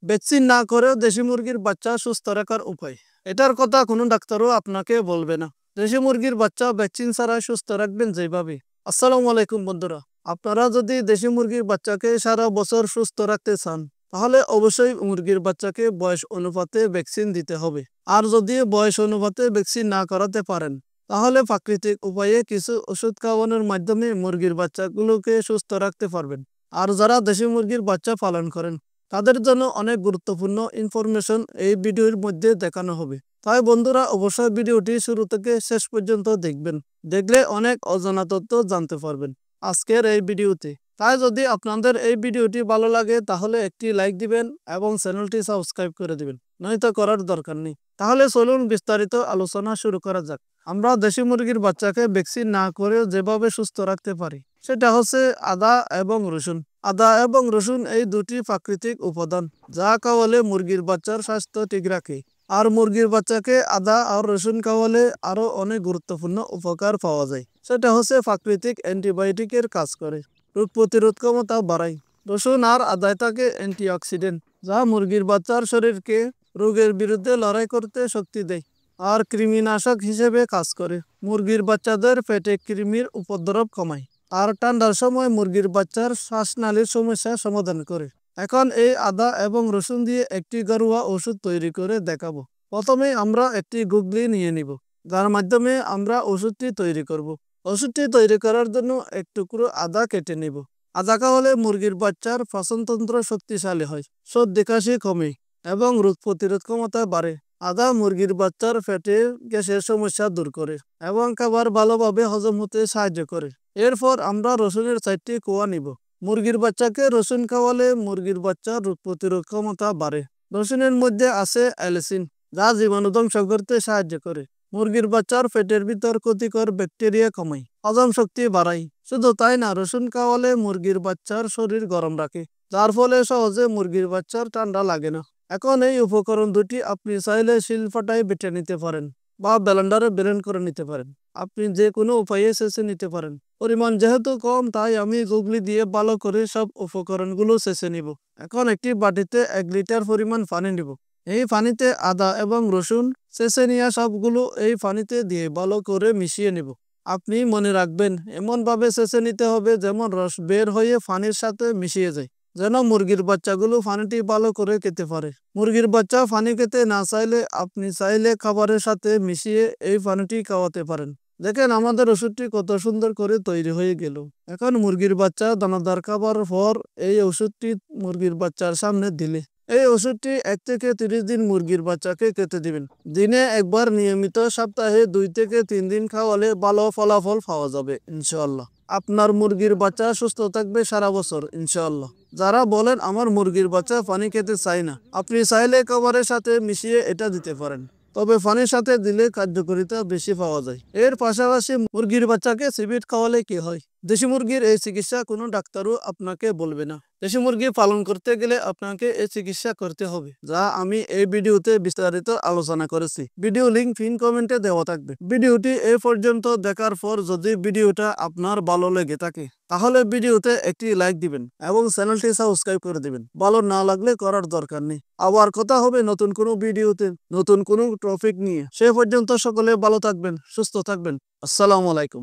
Vaccine না করেও দেশি মুরগির বাচ্চা সুস্থ রাখার উপায়। এটার কথা কোনো ডাক্তারও আপনাকে বলবে না। দেশি মুরগির বাচ্চা ভ্যাকসিন ছাড়া সুস্থ রাখবেন যেভাবে। আসসালামু আলাইকুম বন্ধুরা, আপনারা যদি দেশি মুরগির বাচ্চাকে সারা বছর সুস্থ রাখতে চান তাহলে অবশ্যই মুরগির বাচ্চাকে বয়স অনুপাতে ভ্যাকসিন দিতে হবে। আর যদি বয়স অনুপাতে ভ্যাকসিন না করাতে পারেন তাহলে প্রাকৃতিক উপায়ে কিছু ওষুধ খাওয়ানোর মাধ্যমে মুরগির বাচ্চাগুলোকে সুস্থ রাখতে পারবেন। আর যারা দেশি মুরগির বাচ্চা পালন করেন তাদের জন্য অনেক গুরুত্বপূর্ণ ইনফরমেশন এই ভিডিওর মধ্যে দেখানো হবে। তাই বন্ধুরা অবশ্যই ভিডিওটি শুরু থেকে শেষ পর্যন্ত দেখবেন। দেখলে অনেক অজানা তথ্য জানতে পারবেন আজকের এই ভিডিওতে। তাই যদি আপনাদের এই ভিডিওটি ভালো লাগে তাহলে একটি লাইক দিবেন এবং চ্যানেলটি সাবস্ক্রাইব করে দিবেন, নয়তো করার দরকার নেই। তাহলে চলুন বিস্তারিত আলোচনা শুরু করা যাক। আমরা দেশি মুরগির বাচ্চাকে ভ্যাকসিন না করেও যেভাবে সুস্থ রাখতে পারি সেটা হচ্ছে আদা এবং রসুন। আদা এবং রসুন এই দুটি প্রাকৃতিক উপাদান যা খাওয়ালে মুরগির বাচ্চার স্বাস্থ্য ঠিক রাখে। আর মুরগির বাচ্চাকে আদা আর রসুন খাওয়ালে আরো অনেক গুরুত্বপূর্ণ উপকার পাওয়া যায়। সেটা হচ্ছে প্রাকৃতিক অ্যান্টিবায়োটিকের কাজ করে, রোগ প্রতিরোধ ক্ষমতা বাড়ায়। রসুন আর আদায় থাকে অ্যান্টিঅক্সিডেন্ট যা মুরগির বাচ্চার শরীরকে রোগের বিরুদ্ধে লড়াই করতে শক্তি দেয় আর কৃমিনাশক হিসেবে কাজ করে। মুরগির বাচ্চাদের পেটে কৃমির উপদ্রব কমায় আর ঠান্ডার সময় মুরগির বাচ্চার শ্বাসনালীর সমস্যা সমাধান করে। এখন এই আদা এবং রসুন দিয়ে একটি ঘরোয়া ওষুধ তৈরি করে দেখাবো। প্রথমে আমরা একটি গুগলি নিয়ে নিব, যার মাধ্যমে আমরা ওষুধটি তৈরি করব। ওষুধটি তৈরি করার জন্য এক টুকরো আদা কেটে নিব। আদা খাওয়ালে মুরগির বাচ্চার পাচনতন্ত্র শক্তিশালী হয়, সর্দি কাশি কমে এবং রোগ প্রতিরোধ ক্ষমতা বাড়ে। আদা মুরগির বাচ্চার পেটে গ্যাসের সমস্যা দূর করে এবং খাবার ভালোভাবে হজম হতে সাহায্য করে। এরপর আমরা রসুনের 4টি কোয়া নিব। মুরগির বাচ্চাকে রসুন খাওয়ালে মুরগির বাচ্চার রোগ প্রতিরোধ ক্ষমতা বাড়ে। রসুনের মধ্যে আছে অ্যালিসিন যা জীবাণু ধ্বংস করতে সাহায্য করে। মুরগির বাচ্চার পেটের ভিতর ক্ষতিকর ব্যাকটেরিয়া কমায়, হজম শক্তি বাড়ায়। শুধু তাই না, রসুন খাওয়ালে মুরগির বাচ্চার শরীর গরম রাখে, যার ফলে সহজে মুরগির বাচ্চার ঠান্ডা লাগে না। এখন এই উপকরণ দুটি আপনি চাইলে শিলপাটায় বেটে নিতে পারেন বা ব্লেন্ডারে ব্লেন্ড করে নিতে পারেন। আপনি যে কোনো উপায়ে ছেঁচে নিতে পারেন। পরিমাণ যেহেতু কম তাই আমি গুগলি দিয়ে ভালো করে সব উপকরণগুলো ছেঁচে নিব। এখন একটি বাটিতে 1 লিটার পরিমাণ পানি নিব। এই পানিতে আদা এবং রসুন ছেঁচে নেওয়া সবগুলো এই পানিতে দিয়ে ভালো করে মিশিয়ে নিব। আপনি মনে রাখবেন এমনভাবে ছেঁচে নিতে হবে যেমন রস বের হয়ে পানির সাথে মিশিয়ে যায়, যেন মুরগির বাচ্চাগুলো পানিটি ভালো করে খেতে পারে। মুরগির বাচ্চা পানি খেতে না চাইলে আপনি চাইলে খাবারের সাথে মিশিয়ে এই পানিটি খাওয়াতে পারেন। দেখেন আমাদের ওষুধটি কত সুন্দর করে তৈরি হয়ে গেল। এখন মুরগির বাচ্চা দানাদার খাবার পর এই ওষুধটি মুরগির বাচ্চার সামনে দিলে এই ওষুধটি 1 থেকে 30 দিন মুরগির বাচ্চাকে খেতে দিবেন। দিনে একবার নিয়মিত সপ্তাহে 2 থেকে 3 দিন খাওয়ালে ভালো ফলাফল পাওয়া যাবে ইনশাআল্লাহ। আপনার মুরগির বাচ্চা সুস্থ থাকবে সারা বছর ইনশাআল্লাহ। যারা বলেন আমার মুরগির বাচ্চা পানি খেতে চায় না, আপনি চাইলে খাবারের সাথে মিশিয়ে এটা দিতে পারেন, তবে পানির সাথে দিলে কার্যকারিতা বেশি পাওয়া যায়। এর পাশাপাশি মুরগির বাচ্চাকে সিবিট খাওয়ালে কি হয়? দেশি মুরগির এই চিকিৎসা কোনো ডাক্তারও আপনাকে বলবে না। দেশি মুরগি পালন করতে গেলে আপনাকে এই চিকিৎসা করতে হবে, যা আমি এই ভিডিওতে বিস্তারিত আলোচনা করেছি। ভিডিও লিংক পিন কমেন্টে দেওয়া থাকবে। ভিডিওটি এই পর্যন্ত দেখার পর যদি ভিডিওটা আপনার ভালো লেগে থাকে তাহলে ভিডিওতে একটি লাইক দিবেন এবং চ্যানেলটি সাবস্ক্রাইব করে দিবেন। ভালো না লাগলে করার দরকার নেই। আবার কথা হবে নতুন কোনো ভিডিওতে নতুন কোনো টপিক নিয়ে। সে পর্যন্ত সকলে ভালো থাকবেন, সুস্থ থাকবেন। আসসালামু আলাইকুম।